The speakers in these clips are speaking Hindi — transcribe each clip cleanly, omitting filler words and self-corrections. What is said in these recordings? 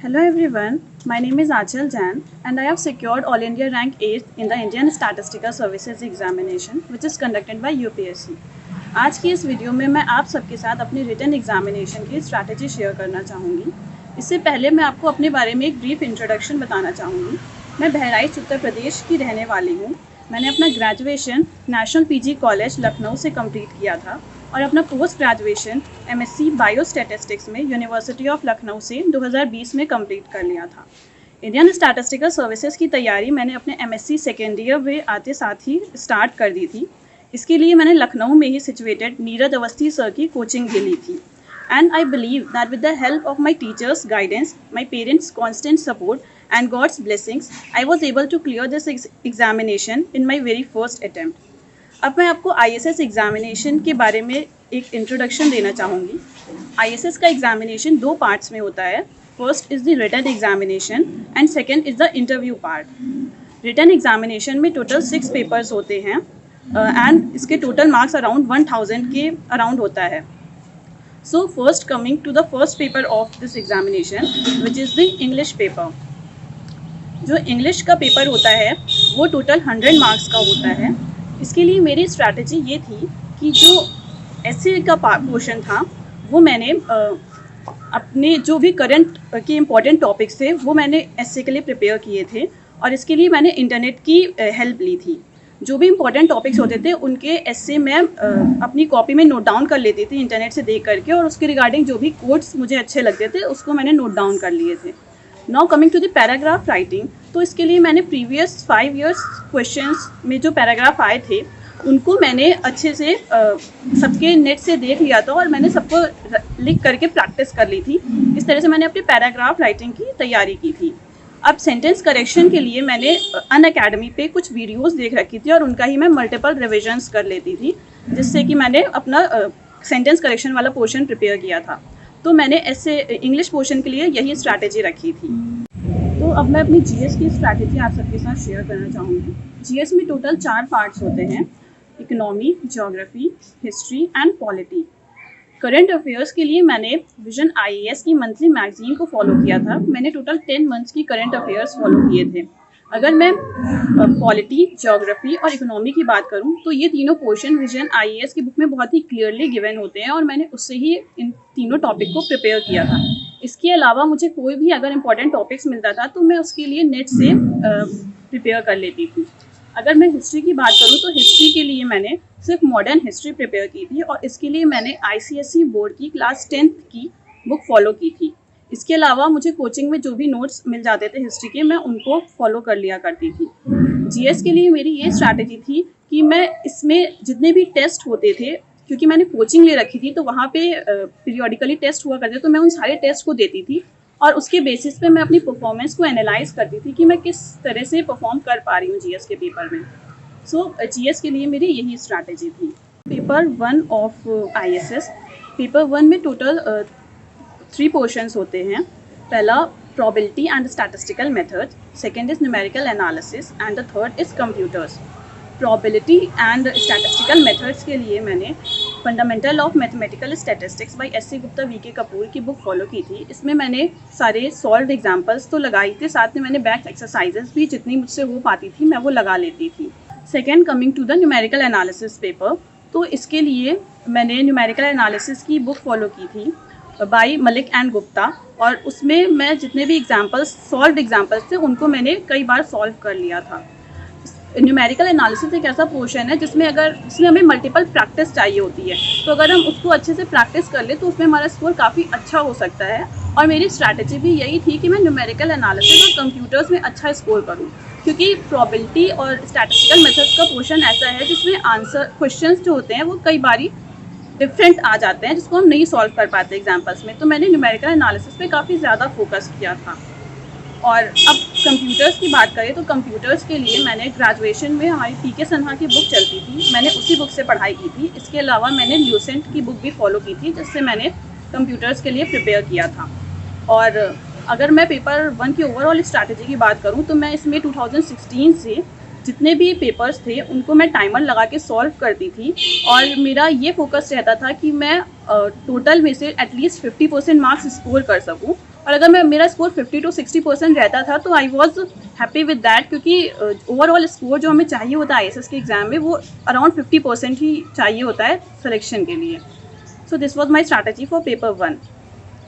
Hello everyone, my name is Achal Jain and I have secured All India Rank 8th in the Indian Statistical Services Examination which is conducted by UPSC. आज की इस वीडियो में मैं आप सबके साथ अपनी रिटन एग्जामिनेशन की स्ट्रैटेजी शेयर करना चाहूँगी। इससे पहले मैं आपको अपने बारे में एक ब्रीफ इंट्रोडक्शन बताना चाहूँगी। मैं बहराइच उत्तर प्रदेश की रहने वाली हूँ। मैंने अपना graduation national PG college Lucknow से कंप्लीट किया था और अपना पोस्ट ग्रेजुएशन एमएससी बायोस्टैटिस्टिक्स में यूनिवर्सिटी ऑफ लखनऊ से 2020 में कंप्लीट कर लिया था। इंडियन स्टैटिस्टिकल सर्विसेज की तैयारी मैंने अपने एमएससी सेकेंड ईयर में आते साथ ही स्टार्ट कर दी थी। इसके लिए मैंने लखनऊ में ही सिचुएटेड नीरज अवस्थी सर की कोचिंग भी ली थी। And I believe that with the help of my teachers guidance, my parents constant support and God's blessings, I was able to clear this examination in my very first attempt. अब मैं आपको ISS एग्जामिनेशन के बारे में एक इंट्रोडक्शन देना चाहूँगी। ISS का एग्जामिनेशन दो पार्ट्स में होता है। First is the written examination and second is the interview part. Written examination में टोटल 6 पेपर्स होते हैं एंड इसके टोटल मार्क्स अराउंड 1000 के अराउंड होता है। So first coming to the first paper of this examination which is the English paper. जो इंग्लिश का पेपर होता है वो टोटल 100 मार्क्स का होता है। इसके लिए मेरी स्ट्रैटेजी ये थी कि जो एसए का पोर्शन था वो मैंने अपने जो भी करंट के इम्पॉर्टेंट टॉपिक्स थे वो मैंने एसए के लिए प्रिपेयर किए थे और इसके लिए मैंने इंटरनेट की हेल्प ली थी। जो भी इम्पॉर्टेंट टॉपिक्स होते थे उनके एसए मैं अपनी कॉपी में नोट डाउन कर लेती थी इंटरनेट से देख करके, और उसके रिगार्डिंग जो भी कोट्स मुझे अच्छे लगते थे उसको मैंने नोट डाउन कर लिए थे। Now coming to the paragraph writing, तो इसके लिए मैंने प्रीवियस 5 years क्वेश्चंस में जो पैराग्राफ आए थे उनको मैंने अच्छे से सबके नेट से देख लिया था और मैंने सबको लिख करके प्रैक्टिस कर ली थी। इस तरह से मैंने अपनी पैराग्राफ राइटिंग की तैयारी की थी। अब सेंटेंस करेक्शन के लिए मैंने अनअकैडमी पे कुछ वीडियोस देख रखी थी और उनका ही मैं मल्टीपल रिविजन्स कर लेती थी, जिससे कि मैंने अपना सेंटेंस करेक्शन वाला पोर्शन प्रिपेयर किया था। तो मैंने ऐसे इंग्लिश पोर्शन के लिए यही स्ट्रैटेजी रखी थी। तो अब मैं अपनी जीएस की स्ट्रैटेजी आप सबके साथ शेयर करना चाहूँगी। जीएस में टोटल 4 पार्ट्स होते हैं: economy, geography, history and polity. Current affairs के लिए मैंने विजन आईएएस की मंथली मैगजीन को फॉलो किया था। मैंने टोटल 10 मंथ्स की करंट अफेयर्स फॉलो किए थे। अगर मैं पॉलिटी, ज्योग्राफी और इकोनॉमी की बात करूं तो ये तीनों पोर्शन विजन आईएएस की बुक में बहुत ही क्लियरली गिवन होते हैं और मैंने उससे ही इन तीनों टॉपिक को प्रिपेयर किया था। इसके अलावा मुझे कोई भी अगर इम्पॉर्टेंट टॉपिक्स मिलता था तो मैं उसके लिए नेट से प्रिपेयर कर लेती थी। अगर मैं हिस्ट्री की बात करूं तो हिस्ट्री के लिए मैंने सिर्फ मॉडर्न हिस्ट्री प्रिपेयर की थी और इसके लिए मैंने आईसीएसई बोर्ड की क्लास 10th की बुक फॉलो की थी। इसके अलावा मुझे कोचिंग में जो भी नोट्स मिल जाते थे हिस्ट्री के, मैं उनको फॉलो कर लिया करती थी। जीएस के लिए मेरी ये स्ट्रैटेजी थी कि मैं इसमें जितने भी टेस्ट होते थे, क्योंकि मैंने कोचिंग ले रखी थी तो वहाँ पे पीरियडिकली टेस्ट हुआ करते, तो मैं उन सारे टेस्ट को देती थी और उसके बेसिस पे मैं अपनी परफॉर्मेंस को एनालाइज करती थी कि मैं किस तरह से परफॉर्म कर पा रही हूँ जीएस के पेपर में। सो जीएस के लिए मेरी यही स्ट्रैटेजी थी। पेपर 1 ऑफ आईएसएस, पेपर 1 में टोटल 3 पोर्शंस होते हैं। पहला probability and statistical method, second is numerical analysis and the third is computers. Probability and statistical methods के लिए मैंने fundamental of mathematical statistics by S C Gupta V K Kapoor की बुक फॉलो की थी। इसमें मैंने सारे सॉल्व्ड एग्जाम्पल्स तो लगाई थी, साथ में मैंने बैक एक्सरसाइजेस भी जितनी मुझसे हो पाती थी मैं वो लगा लेती थी। Second coming to the numerical analysis paper, तो इसके लिए मैंने न्यूमेरिकल एनालिसिस की बुक फॉलो की थी बाय मलिक एंड गुप्ता और उसमें मैं जितने भी एग्जाम्पल्स सॉल्व्ड एग्जाम्पल्स थे उनको मैंने कई बार सॉल्व कर लिया था। न्यूमेरिकल एनालिसिस एक ऐसा पोर्शन है जिसमें हमें मल्टीपल प्रैक्टिस चाहिए होती है, तो अगर हम उसको अच्छे से प्रैक्टिस कर ले तो उसमें हमारा स्कोर काफ़ी अच्छा हो सकता है। और मेरी स्ट्रैटेजी भी यही थी कि मैं न्यूमेरिकल एनालिसिस और कंप्यूटर्स में अच्छा स्कोर करूं, क्योंकि प्रोबेबिलिटी और स्टैटिस्टिकल मेथड्स का पोर्शन ऐसा है जिसमें आंसर क्वेश्चंस जो होते हैं वो कई बारी डिफरेंट आ जाते हैं जिसको हम नहीं सॉल्व कर पाते एग्जाम्पल्स में। तो मैंने न्यूमेरिकल एनालिसिस पे काफ़ी ज़्यादा फोकस किया था। और अब कंप्यूटर्स की बात करें तो कंप्यूटर्स के लिए मैंने ग्रेजुएशन में हमारी पीके सन्हा की बुक चलती थी, मैंने उसी बुक से पढ़ाई की थी। इसके अलावा मैंने ल्यूसेंट की बुक भी फॉलो की थी जिससे मैंने कंप्यूटर्स के लिए प्रिपेयर किया था। और अगर मैं पेपर 1 की ओवरऑल स्ट्रैटेजी की बात करूं तो मैं इसमें 2016 से जितने भी पेपर्स थे उनको मैं टाइमर लगा के सॉल्व करती थी और मेरा ये फोकस रहता था कि मैं टोटल में से एटलीस्ट 50% मार्क्स स्कोर कर सकूं और अगर मेरा स्कोर 50 to 60% रहता था तो I was happy with that, क्योंकि ओवरऑल स्कोर जो हमें चाहिए होता है IAS के एग्ज़ाम में वो अराउंड 50% ही चाहिए होता है सिलेक्शन के लिए। So this was my strategy for paper 1।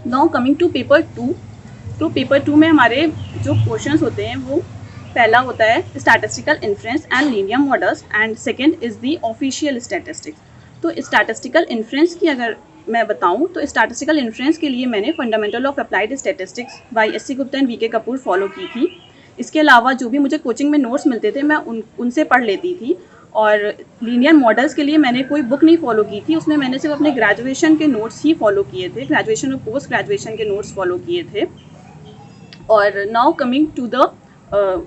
Now coming to paper 2। तो पेपर 2 में हमारे जो क्वेश्चंस होते हैं वो पहला होता है statistical inference and linear models and second is the official statistics. तो स्टैटिस्टिकल इन्फ्रेंस की अगर मैं बताऊं तो स्टैटिस्टिकल इन्फ्रेंस के लिए मैंने fundamental of applied statistics by SC Gupta and VK Kapoor follow की थी। इसके अलावा जो भी मुझे कोचिंग में नोट्स मिलते थे मैं उनसे पढ़ लेती थी। और लीनियर मॉडल्स के लिए मैंने कोई बुक नहीं फॉलो की थी, उसमें मैंने सिर्फ अपने ग्रेजुएशन के नोट्स ही फॉलो किए थे, ग्रेजुएशन और पोस्ट ग्रेजुएशन के नोट्स फॉलो किए थे। और now coming to the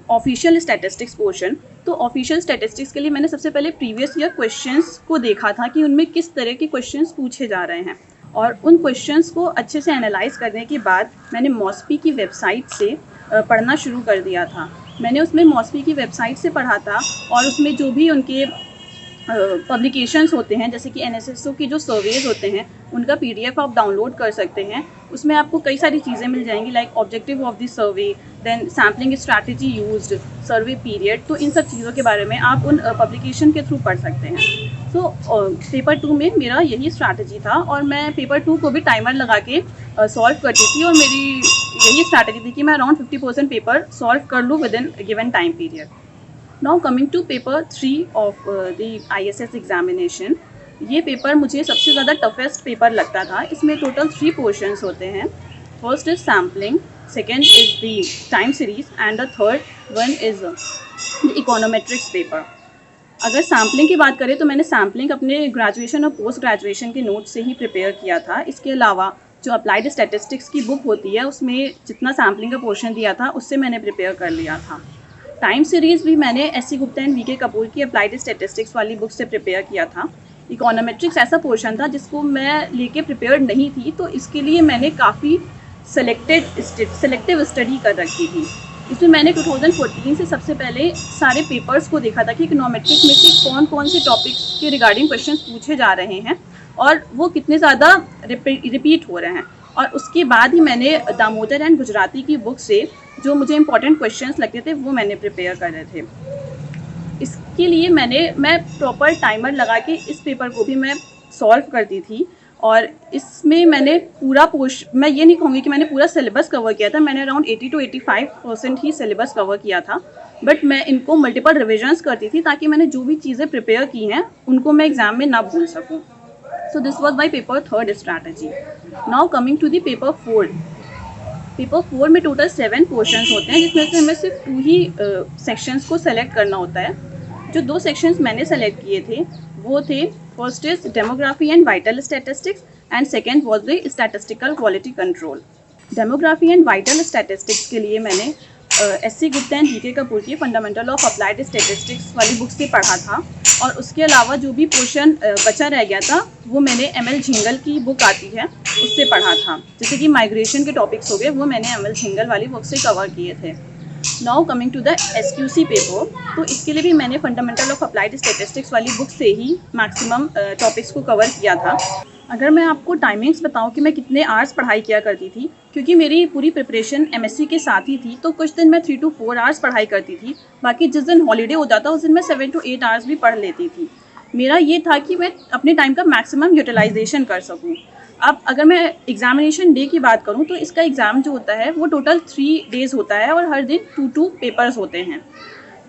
official statistics portion. तो ऑफिशियल स्टैटिस्टिक्स के लिए मैंने सबसे पहले प्रीवियस ईयर क्वेश्चंस को देखा था कि उनमें किस तरह के क्वेश्चंस पूछे जा रहे हैं, और उन क्वेश्चंस को अच्छे से एनालाइज करने के बाद मैंने मॉस्पी की वेबसाइट से पढ़ना शुरू कर दिया था। मैंने उसमें मॉस्पी की वेबसाइट से पढ़ा था और उसमें जो भी उनके पब्लिकेशंस होते हैं, जैसे कि NSSO की जो सर्वेज होते हैं उनका PDF आप डाउनलोड कर सकते हैं। उसमें आपको कई सारी चीज़ें मिल जाएंगी, like objective of the survey, then sampling strategy used, survey period. तो इन सब चीज़ों के बारे में आप उन पब्लिकेशन के थ्रू पढ़ सकते हैं। तो पेपर 2 में मेरा यही स्ट्रैटेजी था और मैं पेपर 2 को भी टाइमर लगा के सॉल्व करती थी, और मेरी यही स्ट्रैटेजी थी कि मैं अराउंड 50% पेपर सॉल्व कर लूँ within given time period. Now coming to paper 3 of the ISS examination. ये पेपर मुझे सबसे ज़्यादा टफेस्ट पेपर लगता था। इसमें टोटल 3 पोर्शंस होते हैं। First is sampling, second is the time series and the third one is the econometrics paper. अगर सैम्पलिंग की बात करें तो मैंने सैम्पलिंग अपने ग्रेजुएशन और पोस्ट ग्रेजुएशन के नोट से ही प्रिपेयर किया था। इसके अलावा जो अप्लाइड स्टैटिस्टिक्स की बुक होती है उसमें जितना सैम्पलिंग का पोर्शन दिया था उससे मैंने प्रिपेयर कर लिया था। टाइम सीरीज़ भी मैंने SC Gupta and VK Kapoor की अप्लाइड स्टैटिस्टिक्स वाली बुक से प्रिपेयर किया था। इकोनोमेट्रिक्स ऐसा पोर्शन था जिसको मैं लेके प्रिपेयर नहीं थी, तो इसके लिए मैंने काफ़ी सेलेक्टिव स्टडी कर रखी थी। इसमें मैंने 2014 से सबसे पहले सारे पेपर्स को देखा था कि इकोनोमेट्रिक्स में से कौन कौन से टॉपिक्स के रिगार्डिंग क्वेश्चन पूछे जा रहे हैं और वो कितने ज़्यादा रिपीट हो रहे हैं। और उसके बाद ही मैंने दामोदर एंड गुजराती की बुक से जो मुझे इंपॉर्टेंट क्वेश्चंस लगते थे वो मैंने प्रिपेयर करे थे। इसके लिए मैं प्रॉपर टाइमर लगा के इस पेपर को भी मैं सॉल्व करती थी। और इसमें मैंने मैं ये नहीं कहूँगी कि मैंने पूरा सिलेबस कवर किया था, मैंने around 80 to 85% he syllabus cover किया था, बट मैं इनको मल्टीपल रिविजन्स करती थी ताकि मैंने जो भी चीज़ें प्रिपेयर की हैं उनको मैं एग्ज़ाम में ना भूल सकूँ। So this was my paper 3 strategy. Now coming to the paper 4। Paper 4 में टोटल 7 क्वेश्चंस होते हैं, जिसमें से हमें सिर्फ 2 ही सेक्शंस को सेलेक्ट करना होता है। जो 2 सेक्शंस मैंने सेलेक्ट किए थे वो थे, first is demography and vital statistics and second was the statistical quality control. Demography and vital statistics के लिए मैंने SC Gupta and VK Kapoor की फंडामेंटल ऑफ अप्लाइड स्टैटिस्टिक्स वाली बुक से पढ़ा था, और उसके अलावा जो भी पोर्शन बचा रह गया था वो मैंने ML झिंगल की बुक आती है उससे पढ़ा था। जैसे कि माइग्रेशन के टॉपिक्स हो गए वो मैंने ML झिंगल वाली बुक से कवर किए थे। Now coming to the SQC paper, तो इसके लिए भी मैंने फंडामेंटल ऑफ अप्लाइड स्टैटिस्टिक्स वाली बुक से ही मैक्सिमम टॉपिक्स को कवर किया था। अगर मैं आपको टाइमिंग्स बताऊं कि मैं कितने आवर्स पढ़ाई किया करती थी, क्योंकि मेरी पूरी प्रिपरेशन MSc के साथ ही थी, तो कुछ दिन मैं 3 to 4 आवर्स पढ़ाई करती थी, बाकी जिस दिन हॉलीडे हो जाता उस दिन मैं 7 to 8 आवर्स भी पढ़ लेती थी। मेरा ये था कि मैं अपने टाइम का मैक्सिमम यूटिलाइजेशन कर सकूँ। अब अगर मैं एग्जामिनेशन डे की बात करूं तो इसका एग्ज़ाम जो होता है वो टोटल 3 डेज़ होता है और हर दिन 2 पेपर्स होते हैं।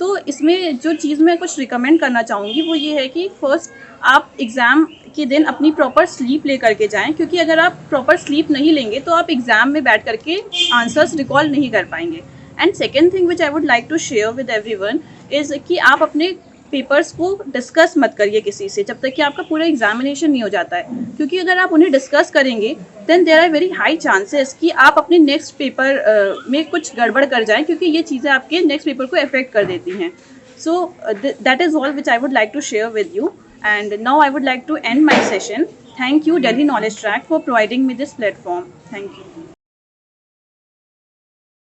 तो इसमें जो चीज़ मैं कुछ रिकमेंड करना चाहूँगी वो ये है कि फर्स्ट आप एग्ज़ाम के दिन अपनी प्रॉपर स्लीप ले करके जाएं, क्योंकि अगर आप प्रॉपर स्लीप नहीं लेंगे तो आप एग्ज़ाम में बैठ करके आंसर्स रिकॉल नहीं कर पाएंगे। And second thing which I would like to share with everyone is कि आप अपने पेपर्स को डिस्कस मत करिए किसी से जब तक कि आपका पूरा एग्जामिनेशन नहीं हो जाता है, क्योंकि अगर आप उन्हें डिस्कस करेंगे then there are very high chances कि आप अपने नेक्स्ट पेपर में कुछ गड़बड़ कर जाएं, क्योंकि ये चीज़ें आपके नेक्स्ट पेपर को अफेक्ट कर देती हैं। So that is all which I would like to share with you, and now I would like to end my session. Thank you Delhi Knowledge Track for providing me this platform. Thank you.